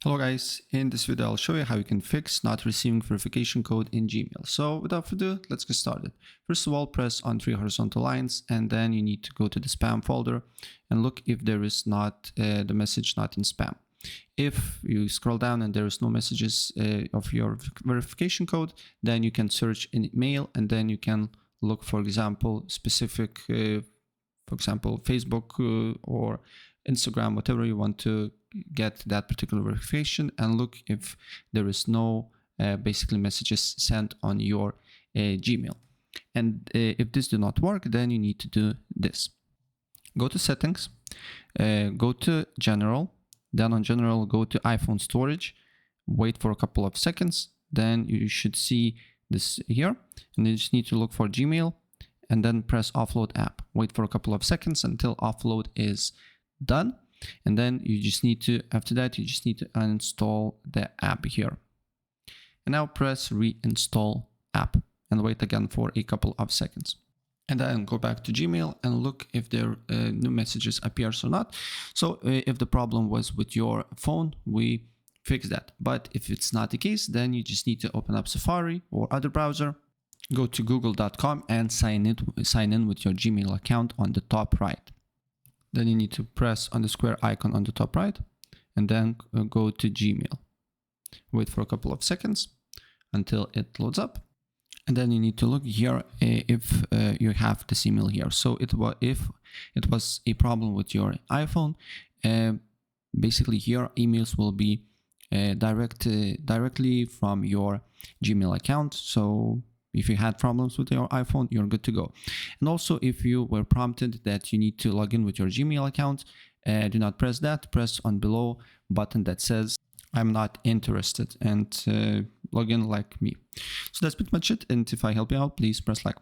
Hello guys, in this video I'll show you how you can fix not receiving verification code in Gmail. So without further ado, let's get started. First of all, press on 3 horizontal lines and then you need to go to the spam folder and look if there is not the message not in spam. If you scroll down and there is no messages of your verification code, then you can search in mail and then you can look, for example, specific, for example, Facebook or Instagram, whatever you want to get that particular verification, and look if there is no basically messages sent on your Gmail. And if this do not work, then you need to do this. Go to settings, go to general, then on general go to iPhone storage, wait for a couple of seconds, then you should see this here, and then you just need to look for Gmail and then press offload app. Wait for a couple of seconds until offload is done, and then you just need to, after that, you just need to uninstall the app here. And now press reinstall app and wait again for a couple of seconds. And then go back to Gmail and look if there new messages appears or not. So if the problem was with your phone, we fix that. But if it's not the case, then you just need to open up Safari or other browser, go to google.com and sign in with your Gmail account on the top right. Then you need to press on the square icon on the top right and then go to Gmail. Wait for a couple of seconds until it loads up. And then you need to look here if you have this email here. So if it was a problem with your iPhone, basically here emails will be directly from your Gmail account. So if you had problems with your iPhone, you're good to go. And also, if you were prompted that you need to log in with your Gmail account, do not press that. Press on below button that says I'm not interested and log in like me. So that's pretty much it. And if I help you out, please press like.